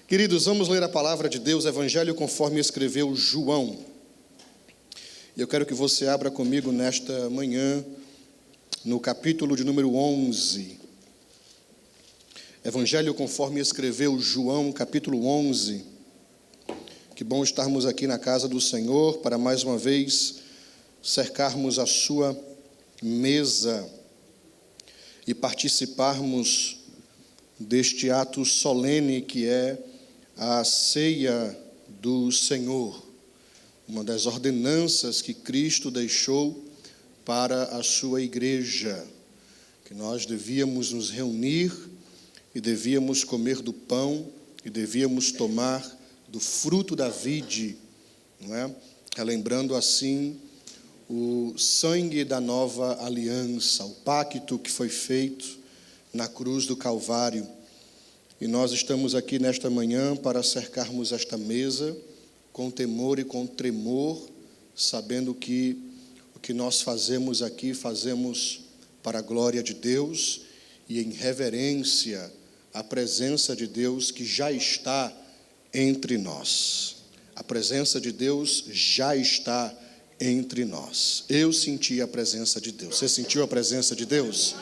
Queridos, vamos ler a palavra de Deus, Evangelho conforme escreveu João. Eu quero que você abra comigo nesta manhã, no capítulo de número 11. Evangelho conforme escreveu João, capítulo 11. Que bom estarmos aqui na casa do Senhor para mais uma vez cercarmos a sua mesa e participarmos deste ato solene que é a ceia do Senhor, uma das ordenanças que Cristo deixou para a sua igreja, que nós devíamos nos reunir e devíamos comer do pão e devíamos tomar do fruto da vide, não é? Relembrando assim o sangue da nova aliança, o pacto que foi feito na cruz do Calvário. E nós estamos aqui nesta manhã para cercarmos esta mesa com temor e com tremor, sabendo que o que nós fazemos aqui, fazemos para a glória de Deus e em reverência à presença de Deus que já está entre nós. A presença de Deus já está entre nós. Eu senti a presença de Deus. Você sentiu a presença de Deus?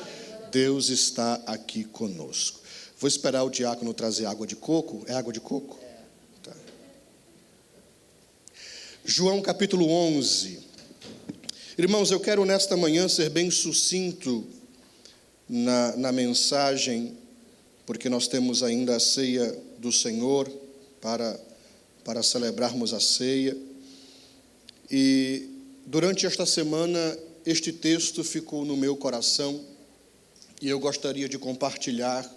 Deus está aqui conosco. Vou esperar o diácono trazer água de coco. É água de coco? Tá. João capítulo 11. Irmãos, eu quero nesta manhã ser bem sucinto na mensagem, porque nós temos ainda a ceia do Senhor para celebrarmos a ceia. E durante esta semana, este texto ficou no meu coração e eu gostaria de compartilhar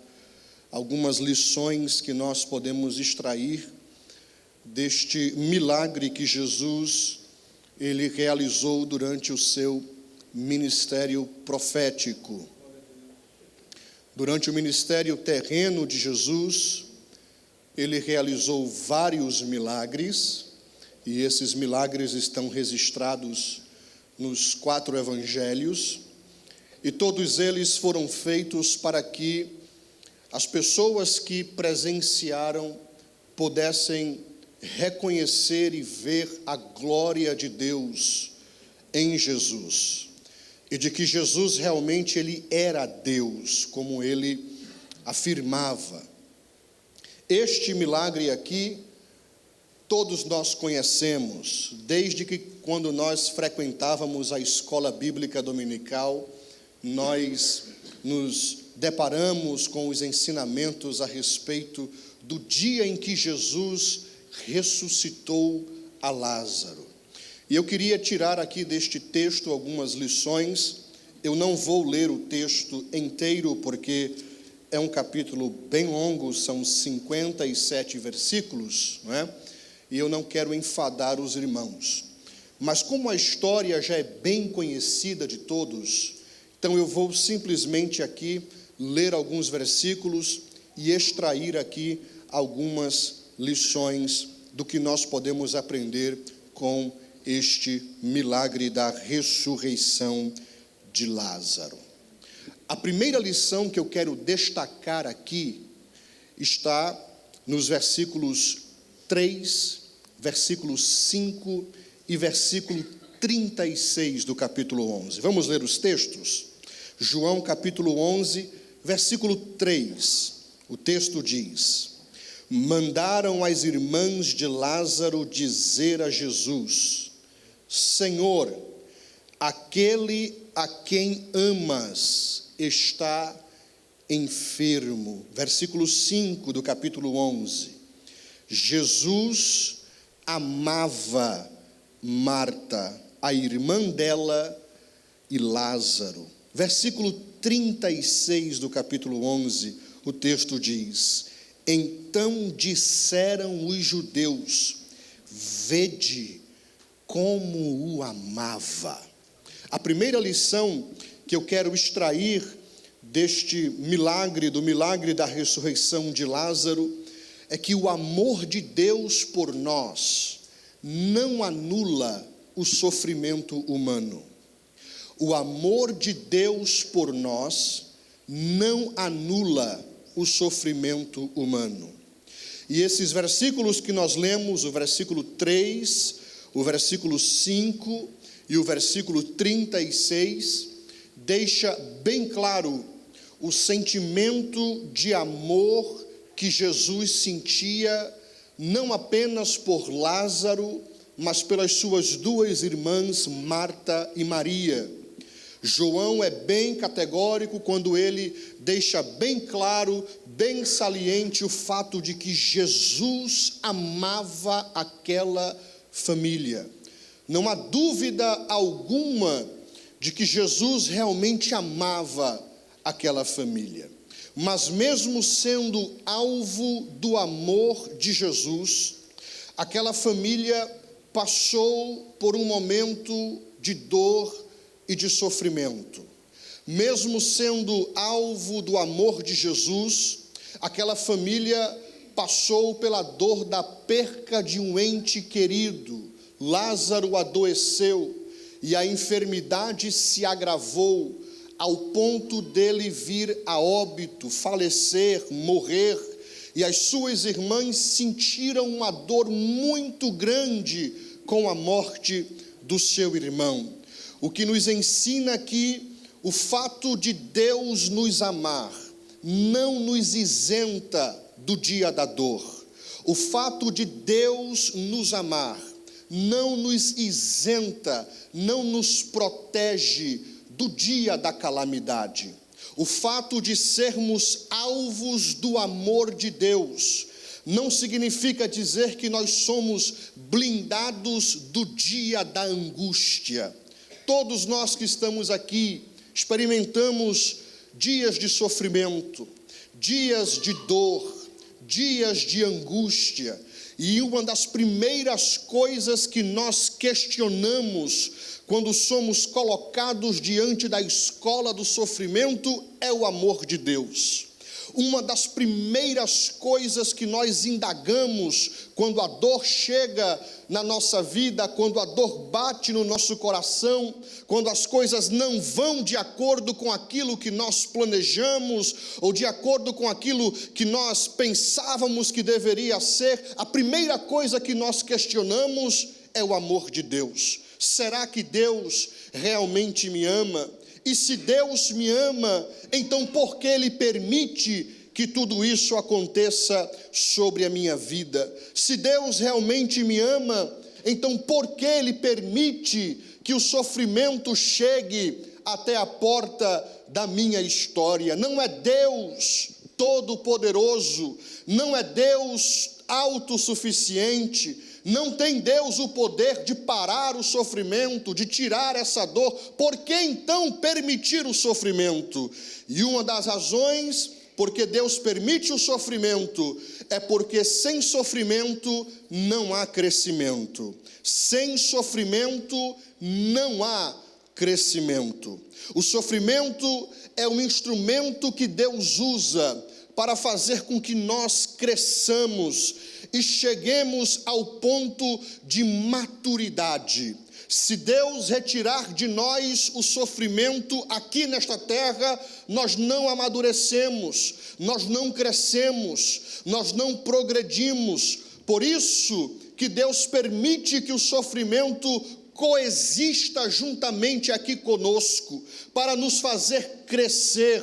algumas lições que nós podemos extrair deste milagre que Jesus ele realizou durante o seu ministério profético. Durante o ministério terreno de Jesus, ele realizou vários milagres, e esses milagres estão registrados nos 4 evangelhos, e todos eles foram feitos para que as pessoas que presenciaram pudessem reconhecer e ver a glória de Deus em Jesus, e de que Jesus realmente ele era Deus, como ele afirmava. Este milagre aqui, todos nós conhecemos, desde que quando nós frequentávamos a escola bíblica dominical, nós nos deparamos com os ensinamentos a respeito do dia em que Jesus ressuscitou a Lázaro. E eu queria tirar aqui deste texto algumas lições. Eu não vou ler o texto inteiro, porque é um capítulo bem longo, são 57 versículos, não é? E eu não quero enfadar os irmãos. Mas como a história já é bem conhecida de todos, então eu vou simplesmente aqui ler alguns versículos e extrair aqui algumas lições do que nós podemos aprender com este milagre da ressurreição de Lázaro. A primeira lição que eu quero destacar aqui está nos versículos 3, versículo 5 e versículo 36 do capítulo 11. Vamos ler os textos? João capítulo 11, versículo 3, o texto diz: mandaram as irmãs de Lázaro dizer a Jesus: Senhor, aquele a quem amas está enfermo. Versículo 5 do capítulo 11. Jesus amava Marta, a irmã dela, e Lázaro. Versículo 36 do capítulo 11, o texto diz: então disseram os judeus: vede como o amava. A primeira lição que eu quero extrair deste milagre, do milagre da ressurreição de Lázaro, é que o amor de Deus por nós não anula o sofrimento humano. O amor de Deus por nós não anula o sofrimento humano. E esses versículos que nós lemos, o versículo 3, o versículo 5 e o versículo 36, deixa bem claro o sentimento de amor que Jesus sentia, não apenas por Lázaro, mas pelas suas duas irmãs, Marta e Maria. João é bem categórico quando ele deixa bem claro, bem saliente o fato de que Jesus amava aquela família. Não há dúvida alguma de que Jesus realmente amava aquela família. Mas mesmo sendo alvo do amor de Jesus, aquela família passou por um momento de dor e de sofrimento. Mesmo sendo alvo do amor de Jesus, aquela família passou pela dor da perca de um ente querido. Lázaro adoeceu e a enfermidade se agravou ao ponto dele vir a óbito, falecer, morrer, e as suas irmãs sentiram uma dor muito grande com a morte do seu irmão. O que nos ensina aqui, o fato de Deus nos amar, não nos isenta do dia da dor. O fato de Deus nos amar, não nos isenta, não nos protege do dia da calamidade. O fato de sermos alvos do amor de Deus não significa dizer que nós somos blindados do dia da angústia. Todos nós que estamos aqui experimentamos dias de sofrimento, dias de dor, dias de angústia. E uma das primeiras coisas que nós questionamos quando somos colocados diante da escola do sofrimento é o amor de Deus. Uma das primeiras coisas que nós indagamos quando a dor chega na nossa vida, quando a dor bate no nosso coração, quando as coisas não vão de acordo com aquilo que nós planejamos, ou de acordo com aquilo que nós pensávamos que deveria ser, a primeira coisa que nós questionamos é o amor de Deus. Será que Deus realmente me ama? E se Deus me ama, então por que Ele permite que tudo isso aconteça sobre a minha vida? Se Deus realmente me ama, então por que Ele permite que o sofrimento chegue até a porta da minha história? Não é Deus todo-poderoso, não é Deus autossuficiente, não tem Deus o poder de parar o sofrimento, de tirar essa dor. Por que então permitir o sofrimento? E uma das razões porque Deus permite o sofrimento é porque sem sofrimento não há crescimento. Sem sofrimento não há crescimento. O sofrimento é um instrumento que Deus usa para fazer com que nós cresçamos e cheguemos ao ponto de maturidade. Se Deus retirar de nós o sofrimento aqui nesta terra, nós não amadurecemos, nós não crescemos, nós não progredimos. Por isso que Deus permite que o sofrimento coexista juntamente aqui conosco, para nos fazer crescer,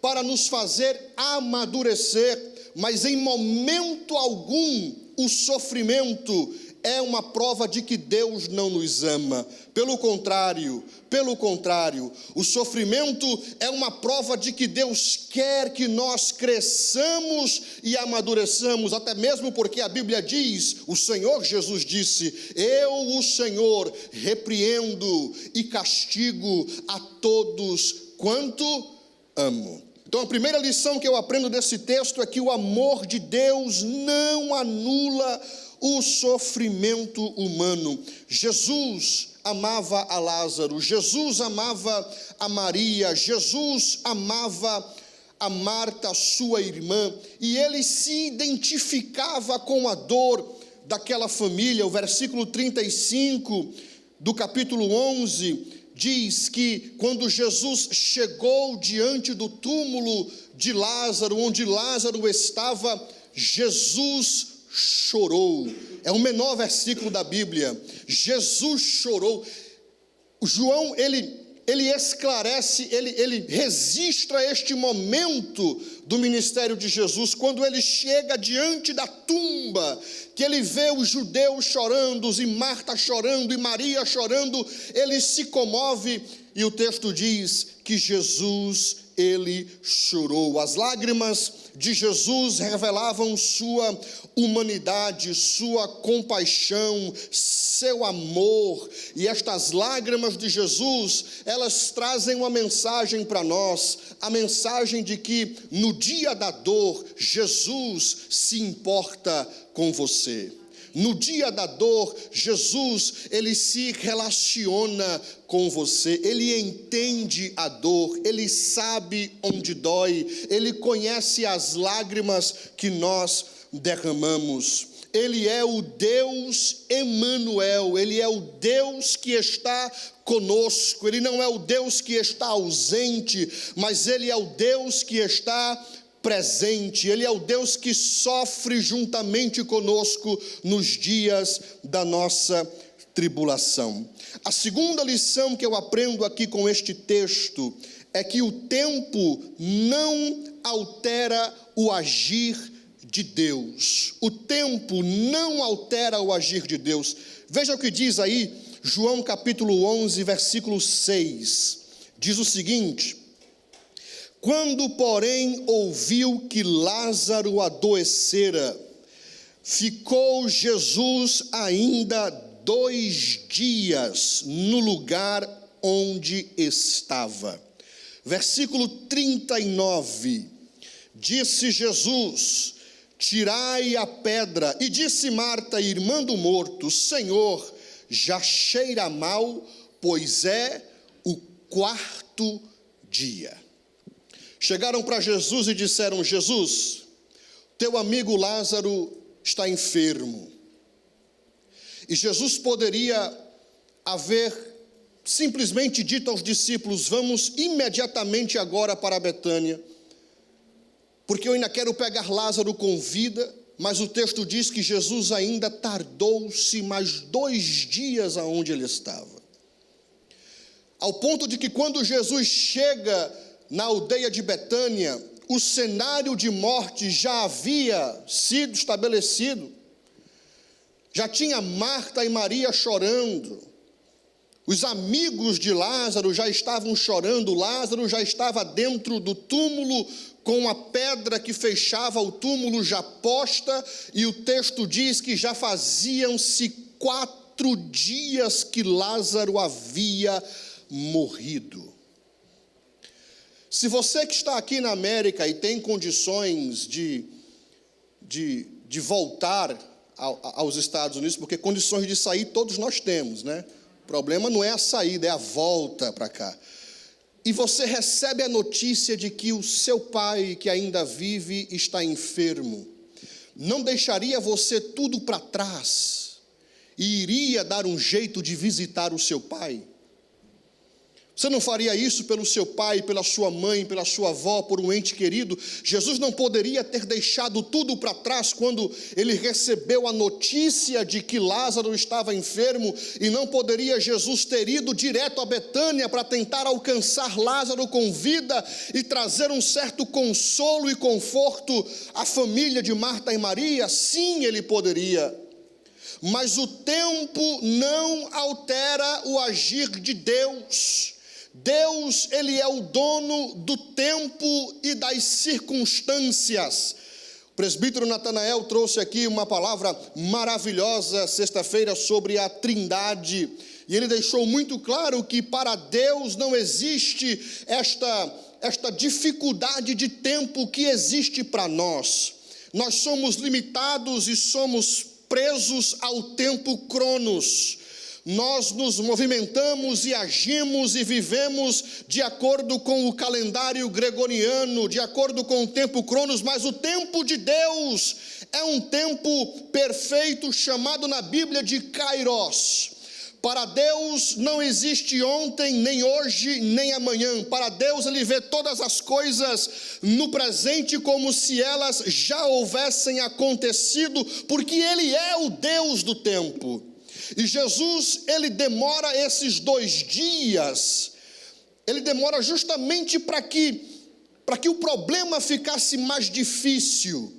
para nos fazer amadurecer. Mas em momento algum o sofrimento é uma prova de que Deus não nos ama. Pelo contrário, o sofrimento é uma prova de que Deus quer que nós cresçamos e amadureçamos, até mesmo porque a Bíblia diz, o Senhor Jesus disse, eu, o Senhor, repreendo e castigo a todos quanto amo. Então a primeira lição que eu aprendo desse texto é que o amor de Deus não anula o sofrimento humano. Jesus amava a Lázaro, Jesus amava a Maria, Jesus amava a Marta, sua irmã, e ele se identificava com a dor daquela família. O versículo 35 do capítulo 11 diz que quando Jesus chegou diante do túmulo de Lázaro, onde Lázaro estava, Jesus chorou. É o menor versículo da Bíblia. Jesus chorou. João, ele esclarece, ele registra este momento do ministério de Jesus, quando ele chega diante da tumba, que ele vê os judeus chorando, e Marta chorando, e Maria chorando, ele se comove, e o texto diz que Jesus, ele chorou. As lágrimas de Jesus revelavam sua humanidade, sua compaixão, seu amor, e estas lágrimas de Jesus, elas trazem uma mensagem para nós, a mensagem de que no dia da dor, Jesus se importa com você. No dia da dor, Jesus, ele se relaciona com você, ele entende a dor, ele sabe onde dói, ele conhece as lágrimas que nós derramamos. Ele é o Deus Emanuel, ele é o Deus que está conosco, ele não é o Deus que está ausente, mas ele é o Deus que está presente, ele é o Deus que sofre juntamente conosco nos dias da nossa tribulação. A segunda lição que eu aprendo aqui com este texto é que o tempo não altera o agir de Deus. O tempo não altera o agir de Deus. Veja o que diz aí João capítulo 11, versículo 6. Diz o seguinte: quando, porém, ouviu que Lázaro adoecera, ficou Jesus ainda 2 dias no lugar onde estava. Versículo 39, disse Jesus: tirai a pedra. E disse Marta, irmã do morto: Senhor, já cheira mal, pois é o 4º dia. Chegaram para Jesus e disseram: Jesus, teu amigo Lázaro está enfermo. E Jesus poderia haver simplesmente dito aos discípulos: vamos imediatamente agora para Betânia, porque eu ainda quero pegar Lázaro com vida. Mas o texto diz que Jesus ainda tardou-se mais 2 dias aonde ele estava, ao ponto de que quando Jesus chega na aldeia de Betânia, o cenário de morte já havia sido estabelecido. Já tinha Marta e Maria chorando, os amigos de Lázaro já estavam chorando, Lázaro já estava dentro do túmulo, com a pedra que fechava o túmulo já posta, e o texto diz que já faziam-se 4 dias que Lázaro havia morrido. Se você que está aqui na América e tem condições de voltar aos Estados Unidos, porque condições de sair todos nós temos, né? O problema não é a saída, é a volta para cá. E você recebe a notícia de que o seu pai, que ainda vive, está enfermo. Não deixaria você tudo para trás e iria dar um jeito de visitar o seu pai? Você não faria isso pelo seu pai, pela sua mãe, pela sua avó, por um ente querido? Jesus não poderia ter deixado tudo para trás quando ele recebeu a notícia de que Lázaro estava enfermo, e não poderia Jesus ter ido direto a Betânia para tentar alcançar Lázaro com vida e trazer um certo consolo e conforto à família de Marta e Maria? Sim, ele poderia. Mas o tempo não altera o agir de Deus. Deus, ele é o dono do tempo e das circunstâncias. O presbítero Natanael trouxe aqui uma palavra maravilhosa sexta-feira sobre a Trindade, e ele deixou muito claro que para Deus não existe esta dificuldade de tempo que existe para nós. Nós somos limitados e somos presos ao tempo cronos. Nós nos movimentamos e agimos e vivemos de acordo com o calendário gregoriano, de acordo com o tempo cronos, mas o tempo de Deus é um tempo perfeito, chamado na Bíblia de Kairos. Para Deus não existe ontem, nem hoje, nem amanhã. Para Deus ele vê todas as coisas no presente como se elas já houvessem acontecido, porque Ele é o Deus do tempo. E Jesus, Ele demora esses 2 dias, Ele demora justamente para que o problema ficasse mais difícil,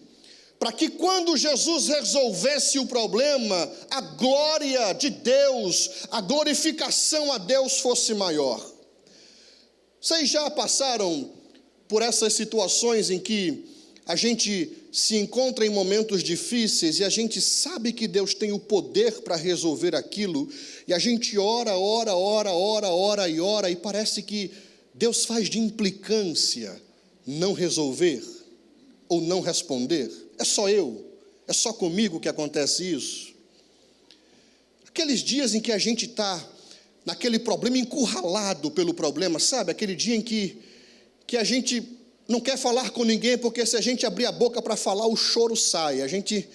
para que quando Jesus resolvesse o problema, a glória de Deus, a glorificação a Deus fosse maior. Vocês já passaram por essas situações em que a gente se encontra em momentos difíceis e a gente sabe que Deus tem o poder para resolver aquilo, e a gente ora e parece que Deus faz de implicância não resolver ou não responder? É só comigo que acontece isso? Aqueles dias em que a gente está naquele problema, encurralado pelo problema, sabe? Aquele dia em que a gente não quer falar com ninguém, porque se a gente abrir a boca para falar, o choro sai, a gente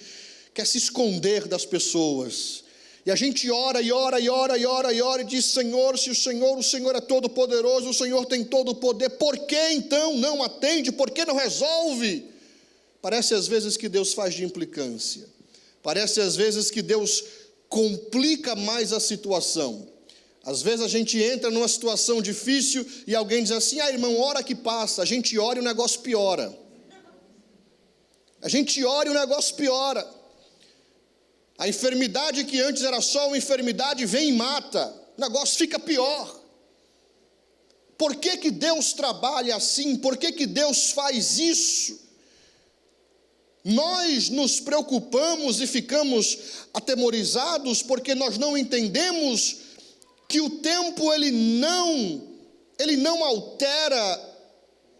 quer se esconder das pessoas, e a gente ora e diz: Senhor, se o Senhor é todo poderoso, o Senhor tem todo o poder, por que então não atende, por que não resolve? Parece às vezes que Deus faz de implicância, parece às vezes que Deus complica mais a situação. Às vezes a gente entra numa situação difícil e alguém diz assim: irmão, ora que passa. A gente ora e o negócio piora. A enfermidade que antes era só uma enfermidade vem e mata. O negócio fica pior. Por que Deus trabalha assim? Por que Deus faz isso? Nós nos preocupamos e ficamos atemorizados porque nós não entendemos que o tempo ele não altera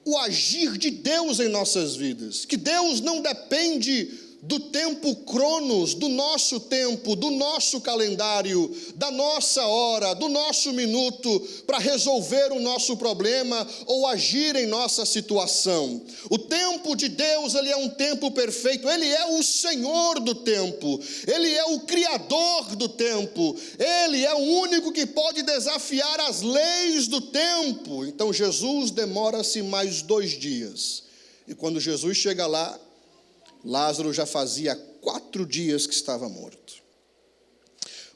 o agir de Deus em nossas vidas, que Deus não depende do tempo cronos, do nosso tempo, do nosso calendário, da nossa hora, do nosso minuto, para resolver o nosso problema ou agir em nossa situação. O tempo de Deus, ele é um tempo perfeito, ele é o Senhor do tempo, ele é o Criador do tempo, ele é o único que pode desafiar as leis do tempo. Então Jesus demora-se mais 2 dias, e quando Jesus chega lá, Lázaro já fazia 4 dias que estava morto.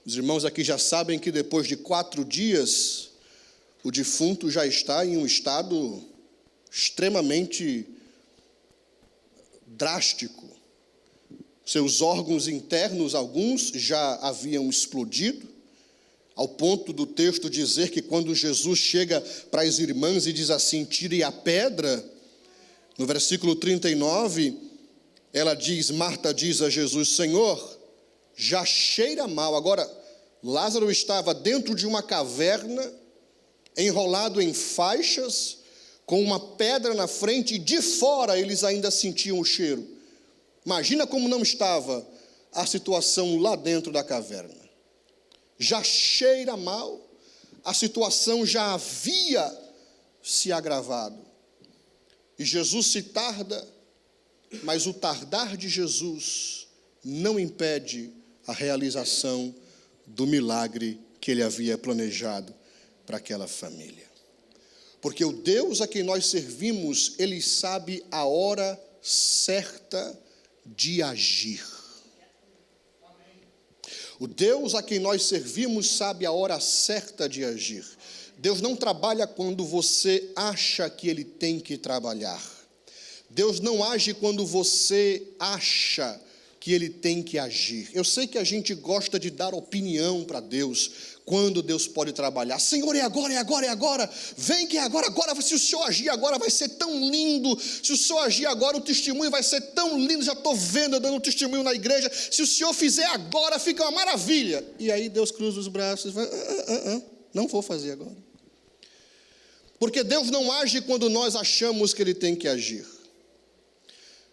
Os irmãos aqui já sabem que depois de 4 dias, o defunto já está em um estado extremamente drástico. Seus órgãos internos, alguns, já haviam explodido, ao ponto do texto dizer que quando Jesus chega para as irmãs e diz assim: tire a pedra, no versículo 39, Marta diz a Jesus: Senhor, já cheira mal. Agora, Lázaro estava dentro de uma caverna, enrolado em faixas, com uma pedra na frente, e de fora eles ainda sentiam o cheiro. Imagina como não estava a situação lá dentro da caverna. Já cheira mal, a situação já havia se agravado. E Jesus se tarda, mas o tardar de Jesus não impede a realização do milagre que ele havia planejado para aquela família. Porque o Deus a quem nós servimos, ele sabe a hora certa de agir. O Deus a quem nós servimos sabe a hora certa de agir. Deus não trabalha quando você acha que ele tem que trabalhar. Deus não age quando você acha que ele tem que agir. Eu sei que a gente gosta de dar opinião para Deus, quando Deus pode trabalhar. Senhor, é agora, vem que é agora, se o Senhor agir agora vai ser tão lindo, se o Senhor agir agora o testemunho vai ser tão lindo, já estou vendo, eu dando testemunho na igreja, se o Senhor fizer agora fica uma maravilha. E aí Deus cruza os braços e vai, não vou fazer agora. Porque Deus não age quando nós achamos que ele tem que agir.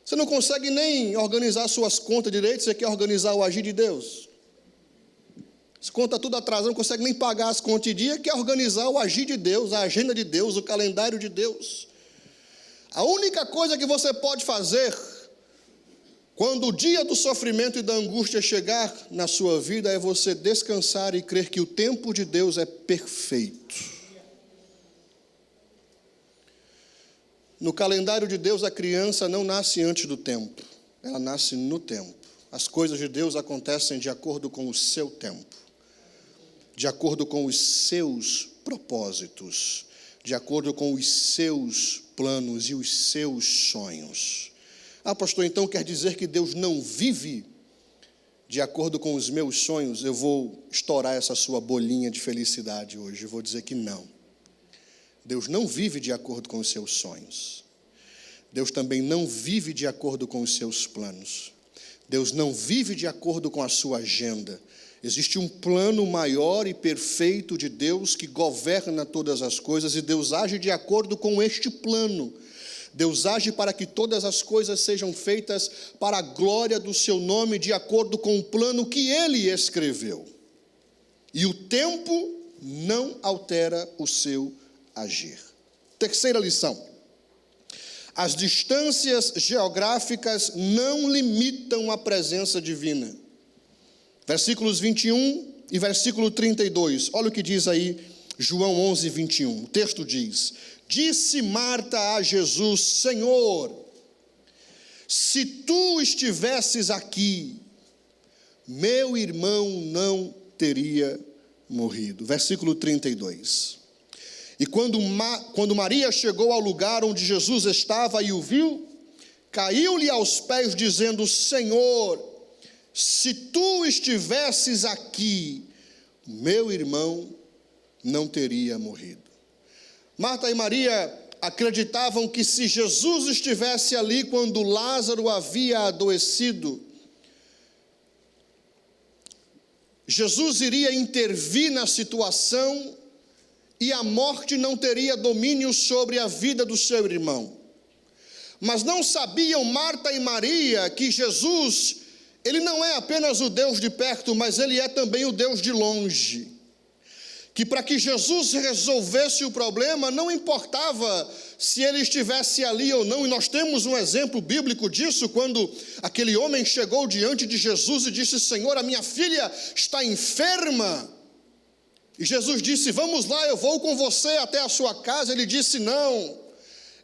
Você não consegue nem organizar suas contas direito, você quer organizar o agir de Deus. As contas tudo atrasado, não consegue nem pagar as contas de dia, quer organizar o agir de Deus, a agenda de Deus, o calendário de Deus. A única coisa que você pode fazer, quando o dia do sofrimento e da angústia chegar na sua vida, é você descansar e crer que o tempo de Deus é perfeito. No calendário de Deus, a criança não nasce antes do tempo, ela nasce no tempo. As coisas de Deus acontecem de acordo com o seu tempo, de acordo com os seus propósitos, de acordo com os seus planos e os seus sonhos. Ah, pastor, então quer dizer que Deus não vive de acordo com os meus sonhos? Eu vou estourar essa sua bolinha de felicidade hoje, eu vou dizer que não. Deus não vive de acordo com os seus sonhos. Deus também não vive de acordo com os seus planos. Deus não vive de acordo com a sua agenda. Existe um plano maior e perfeito de Deus que governa todas as coisas, e Deus age de acordo com este plano. Deus age para que todas as coisas sejam feitas para a glória do seu nome, de acordo com o plano que Ele escreveu. E o tempo não altera o seu agir. Terceira lição: as distâncias geográficas não limitam a presença divina. Versículos 21 e versículo 32, olha o que diz aí João 11, 21. O texto diz: disse Marta a Jesus: Senhor, se tu estivesses aqui, meu irmão não teria morrido. Versículo 32. E quando Maria chegou ao lugar onde Jesus estava e o viu, caiu-lhe aos pés, dizendo: Senhor, se tu estivesses aqui, meu irmão não teria morrido. Marta e Maria acreditavam que se Jesus estivesse ali quando Lázaro havia adoecido, Jesus iria intervir na situação e a morte não teria domínio sobre a vida do seu irmão. Mas não sabiam Marta e Maria que Jesus, Ele não é apenas o Deus de perto, mas Ele é também o Deus de longe. Que para que Jesus resolvesse o problema, não importava se Ele estivesse ali ou não. E nós temos um exemplo bíblico disso, quando aquele homem chegou diante de Jesus e disse: Senhor, a minha filha está enferma. E Jesus disse: vamos lá, eu vou com você até a sua casa. Ele disse: não,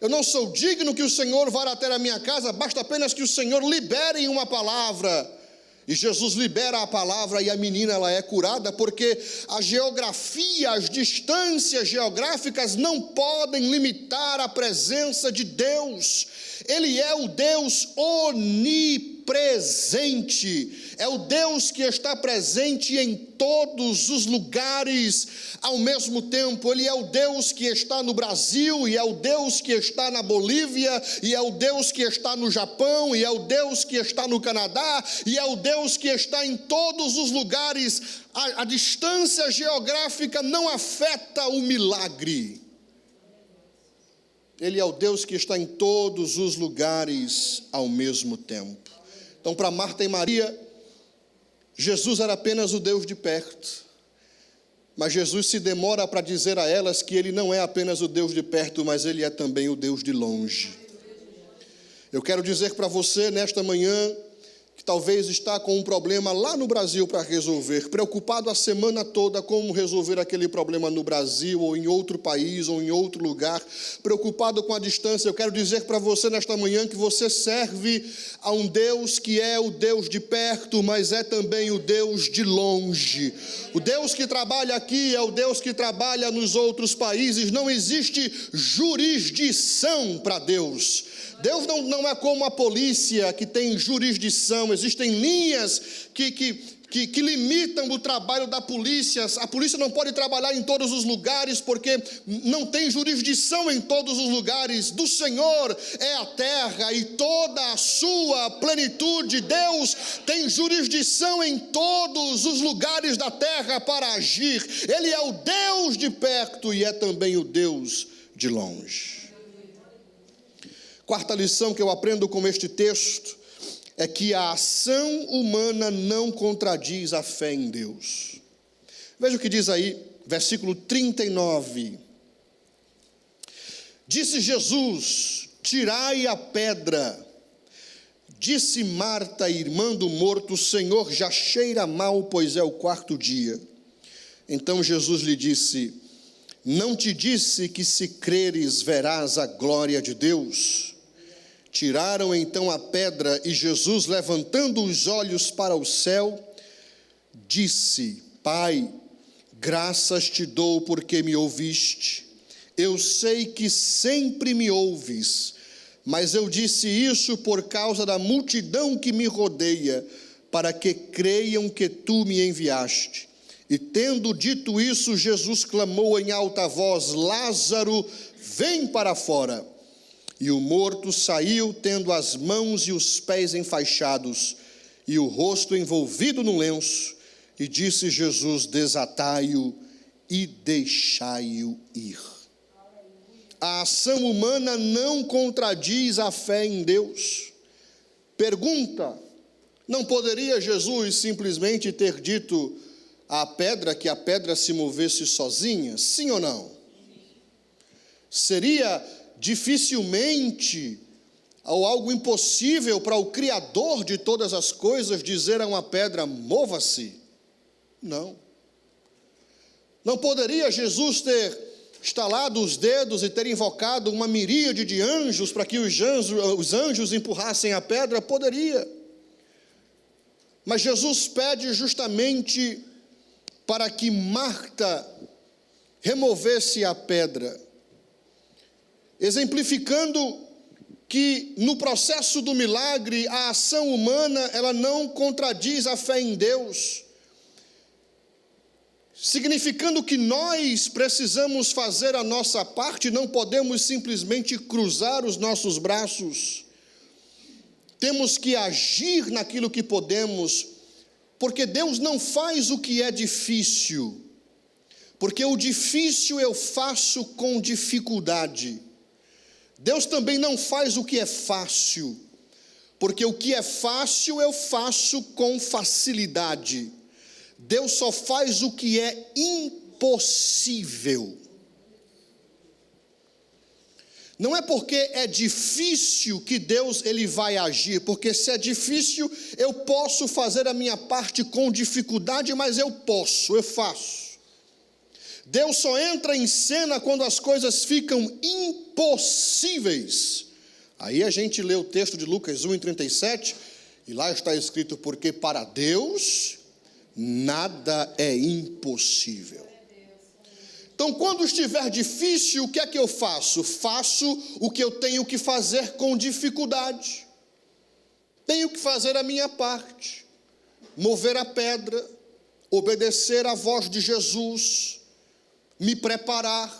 eu não sou digno que o Senhor vá até a minha casa, basta apenas que o Senhor libere uma palavra. E Jesus libera a palavra e a menina ela é curada, porque a geografia, as distâncias geográficas não podem limitar a presença de Deus. Ele é o Deus onipresente, é o Deus que está presente em todos os lugares ao mesmo tempo. Ele é o Deus que está no Brasil, e é o Deus que está na Bolívia, e é o Deus que está no Japão, e é o Deus que está no Canadá, e é o Deus que está em todos os lugares. A distância geográfica não afeta o milagre. Ele é o Deus que está em todos os lugares ao mesmo tempo. Então, para Marta e Maria, Jesus era apenas o Deus de perto. Mas Jesus se demora para dizer a elas que Ele não é apenas o Deus de perto, mas Ele é também o Deus de longe. Eu quero dizer para você nesta manhã, que talvez está com um problema lá no Brasil para resolver, preocupado a semana toda como resolver aquele problema no Brasil, ou em outro país, ou em outro lugar, preocupado com a distância. Eu quero dizer para você nesta manhã que você serve a um Deus que é o Deus de perto, mas é também o Deus de longe. O Deus que trabalha aqui é o Deus que trabalha nos outros países. Não existe jurisdição para Deus. Deus não é como a polícia, que tem jurisdição. Existem linhas que limitam o trabalho da polícia. A polícia não pode trabalhar em todos os lugares, porque não tem jurisdição em todos os lugares. Do Senhor é a terra e toda a sua plenitude. Deus tem jurisdição em todos os lugares da terra para agir. Ele é o Deus de perto e é também o Deus de longe. Quarta lição que eu aprendo com este texto é que a ação humana não contradiz a fé em Deus. Veja o que diz aí, versículo 39. Disse Jesus: tirai a pedra. Disse Marta, irmã do morto: Senhor, já cheira mal, pois é o 4º dia. Então Jesus lhe disse: Não te disse que se creres verás a glória de Deus? Tiraram então a pedra e Jesus, levantando os olhos para o céu, disse: Pai, graças te dou porque me ouviste. Eu sei que sempre me ouves, mas eu disse isso por causa da multidão que me rodeia, para que creiam que tu me enviaste. E tendo dito isso, Jesus clamou em alta voz: Lázaro, vem para fora. E o morto saiu, tendo as mãos e os pés enfaixados, e o rosto envolvido no lenço. E disse Jesus: desatai-o e deixai-o ir. A ação humana não contradiz a fé em Deus. Pergunta: não poderia Jesus simplesmente ter dito à pedra que a pedra se movesse sozinha? Sim ou não? Seria dificilmente ou algo impossível para o Criador de todas as coisas dizer a uma pedra: mova-se? Não. Não poderia Jesus ter estalado os dedos e ter invocado uma miríade de anjos para que os anjos empurrassem a pedra? Poderia. Mas Jesus pede justamente para que Marta removesse a pedra, exemplificando que no processo do milagre a ação humana ela não contradiz a fé em Deus, significando que nós precisamos fazer a nossa parte, não podemos simplesmente cruzar os nossos braços, temos que agir naquilo que podemos, porque Deus não faz o que é difícil, porque o difícil eu faço com dificuldade. Deus também não faz o que é fácil, porque o que é fácil eu faço com facilidade. Deus só faz o que é impossível. Não é porque é difícil que Deus ele vai agir, porque se é difícil, eu posso fazer a minha parte com dificuldade, mas eu faço. Deus só entra em cena quando as coisas ficam impossíveis. Aí a gente lê o texto de Lucas 1:37, e lá está escrito: porque para Deus nada é impossível. Então, quando estiver difícil, o que é que eu faço? Faço o que eu tenho que fazer com dificuldade. Tenho que fazer a minha parte. Mover a pedra, obedecer à voz de Jesus, me preparar,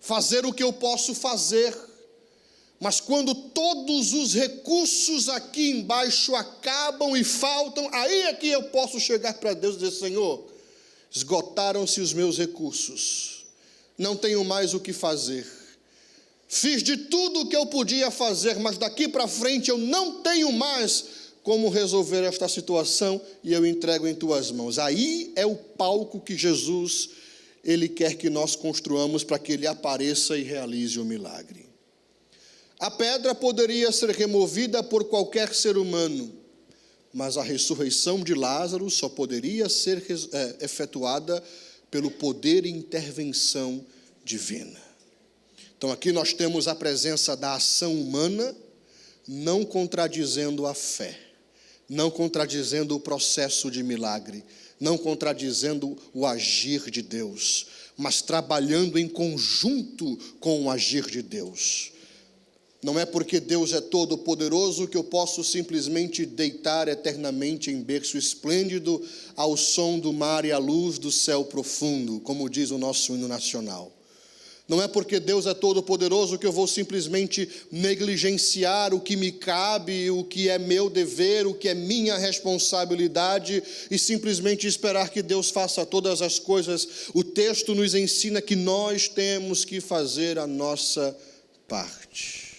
fazer o que eu posso fazer. Mas quando todos os recursos aqui embaixo acabam e faltam, aí é que eu posso chegar para Deus e dizer: Senhor, esgotaram-se os meus recursos, não tenho mais o que fazer, fiz de tudo o que eu podia fazer, mas daqui para frente eu não tenho mais como resolver esta situação, e eu entrego em tuas mãos. Aí é o palco que Jesus ele quer que nós construamos para que ele apareça e realize o milagre. A pedra poderia ser removida por qualquer ser humano, mas a ressurreição de Lázaro só poderia ser efetuada pelo poder e intervenção divina. Então aqui nós temos a presença da ação humana, não contradizendo a fé, não contradizendo o processo de milagre, não contradizendo o agir de Deus, mas trabalhando em conjunto com o agir de Deus. Não é porque Deus é todo poderoso que eu posso simplesmente deitar eternamente em berço esplêndido ao som do mar e à luz do céu profundo, como diz o nosso hino nacional. Não é porque Deus é todo poderoso que eu vou simplesmente negligenciar o que me cabe, o que é meu dever, o que é minha responsabilidade, e simplesmente esperar que Deus faça todas as coisas. O texto nos ensina que nós temos que fazer a nossa parte.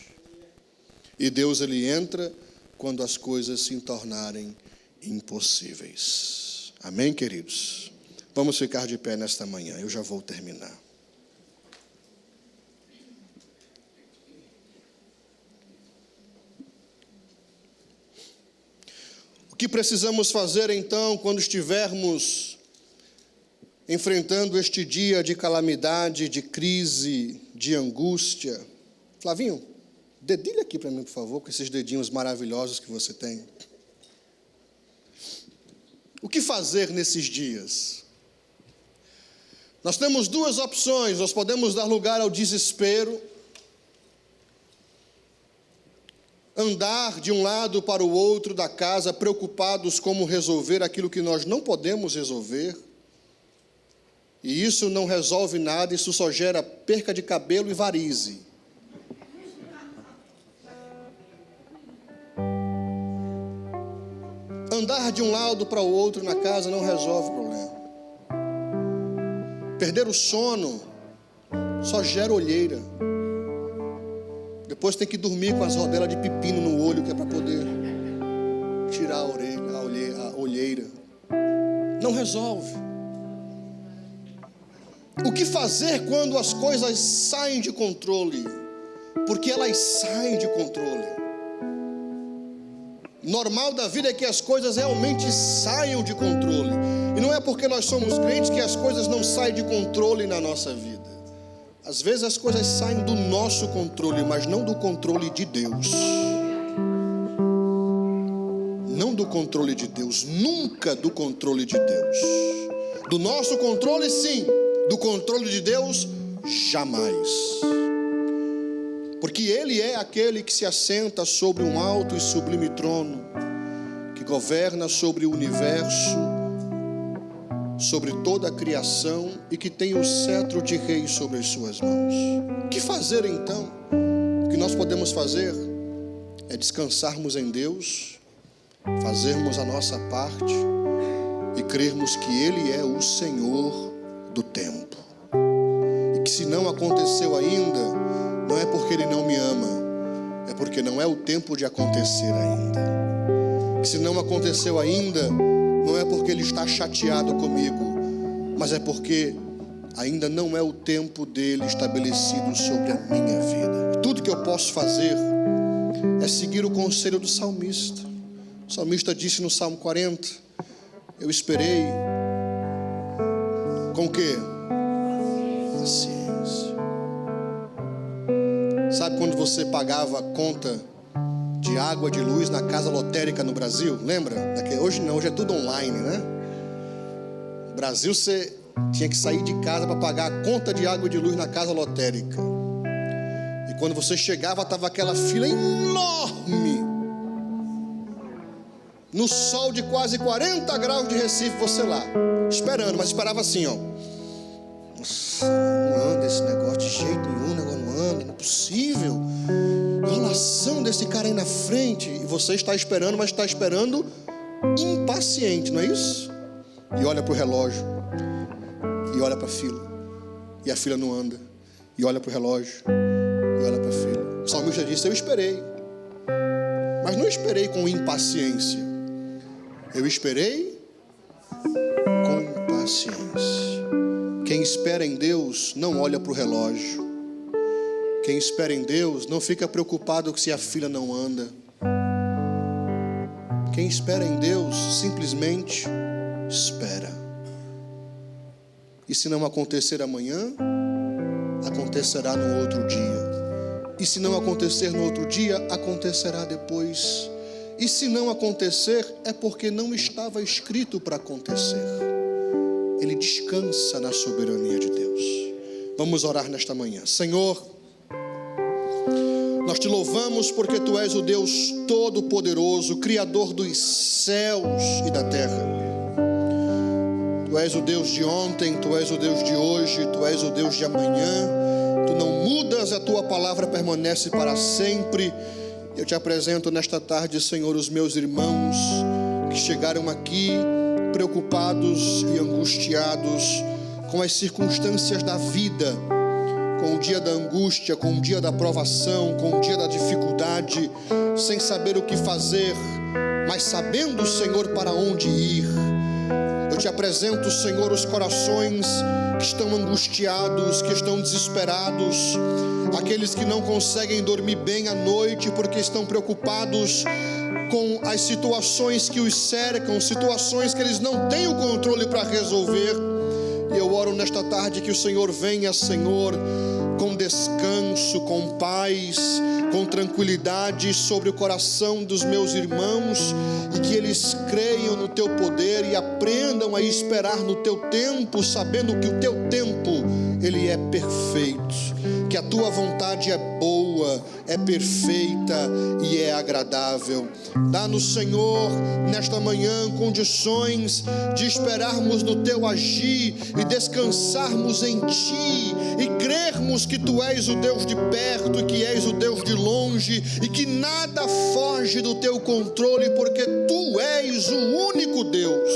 E Deus ele entra quando as coisas se tornarem impossíveis. Amém, queridos? Vamos ficar de pé nesta manhã, eu já vou terminar. O que precisamos fazer então quando estivermos enfrentando este dia de calamidade, de crise, de angústia. Flavinho, dedilha aqui para mim, por favor, com esses dedinhos maravilhosos que você tem. O que fazer nesses dias? Nós temos duas opções. Nós podemos dar lugar ao desespero, andar de um lado para o outro da casa, preocupados como resolver aquilo que nós não podemos resolver. E isso não resolve nada, isso só gera perca de cabelo e varize. Andar de um lado para o outro na casa não resolve o problema. Perder o sono só gera olheira. Depois tem que dormir com as rodelas de pepino no olho, que é para poder tirar a olheira. Não resolve. O que fazer quando as coisas saem de controle? Porque elas saem de controle. Normal da vida é que as coisas realmente saiam de controle. E não é porque nós somos crentes que as coisas não saem de controle na nossa vida. Às vezes as coisas saem do nosso controle, mas não do controle de Deus. Não do controle de Deus, nunca do controle de Deus. Do nosso controle, sim. Do controle de Deus, jamais. Porque Ele é aquele que se assenta sobre um alto e sublime trono, que governa sobre o universo, sobre toda a criação e que tem o cetro de rei sobre as suas mãos. O que fazer então? O que nós podemos fazer é descansarmos em Deus, fazermos a nossa parte e crermos que Ele é o Senhor do tempo. E que se não aconteceu ainda, não é porque Ele não me ama, é porque não é o tempo de acontecer ainda. E se não aconteceu ainda, não é porque Ele está chateado comigo, mas é porque ainda não é o tempo dEle estabelecido sobre a minha vida. Tudo que eu posso fazer é seguir o conselho do salmista. O salmista disse no Salmo 40, eu esperei com o quê? Paciência. Sabe quando você pagava a conta de água, de luz na casa lotérica no Brasil? Lembra? Hoje não, hoje é tudo online, né? No Brasil você tinha que sair de casa para pagar a conta de água e de luz na casa lotérica. E quando você chegava, estava aquela fila enorme. No sol de quase 40 graus de Recife, você lá, esperando, mas esperava assim, ó. Nossa, não anda esse negócio de jeito nenhum, o negócio não anda, não é possível. Enrolação desse cara aí na frente. E você está esperando, mas está esperando impaciente, não é isso? E olha para o relógio, e olha para a fila, e a fila não anda, e olha para o relógio, e olha para a fila. O salmista disse, eu esperei, mas não esperei com impaciência, eu esperei com paciência. Quem espera em Deus não olha para o relógio. Quem espera em Deus não fica preocupado se a fila não anda. Quem espera em Deus simplesmente espera. E se não acontecer amanhã, acontecerá no outro dia. E se não acontecer no outro dia, acontecerá depois. E se não acontecer, é porque não estava escrito para acontecer. Ele descansa na soberania de Deus. Vamos orar nesta manhã. Senhor, nós te louvamos porque Tu és o Deus Todo-Poderoso, Criador dos céus e da terra. Tu és o Deus de ontem, Tu és o Deus de hoje, Tu és o Deus de amanhã. Tu não mudas, a Tua palavra permanece para sempre. Eu te apresento nesta tarde, Senhor, os meus irmãos que chegaram aqui preocupados e angustiados com as circunstâncias da vida, com o dia da angústia, com o dia da provação, com o dia da dificuldade, sem saber o que fazer, mas sabendo, Senhor, para onde ir. Eu te apresento, Senhor, os corações que estão angustiados, que estão desesperados, aqueles que não conseguem dormir bem à noite porque estão preocupados com as situações que os cercam, situações que eles não têm o controle para resolver. E eu oro nesta tarde que o Senhor venha, Senhor, com descanso, com paz, com tranquilidade sobre o coração dos meus irmãos, e que eles creiam no teu poder e aprendam a esperar no teu tempo, sabendo que o teu tempo, ele é perfeito, que a tua vontade é boa, é perfeita e é agradável. Dá-nos, Senhor, nesta manhã condições de esperarmos no teu agir e descansarmos em ti e crermos que tu és o Deus de perto e que és o Deus de longe e que nada foge do teu controle, porque tu és o único Deus.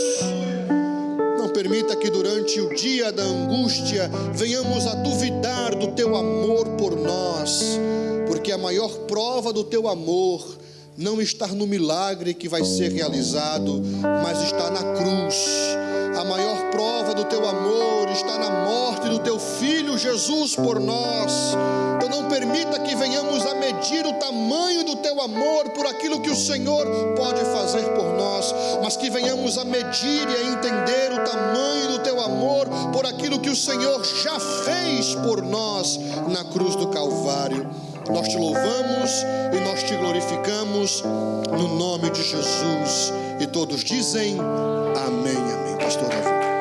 Não permita que durante o dia da angústia venhamos a duvidar do teu amor por nós, porque a maior prova do teu amor não está no milagre que vai ser realizado, mas está na cruz. A maior prova do teu amor está na morte do teu Filho Jesus por nós. Então não permita que venhamos a medir o tamanho do teu amor por aquilo que o Senhor pode fazer por nós, mas que venhamos a medir e a entender o tamanho do teu amor por aquilo que o Senhor já fez por nós na cruz do Calvário. Nós te louvamos e nós te glorificamos no nome de Jesus. E todos dizem amém, amém. Pastor Davi.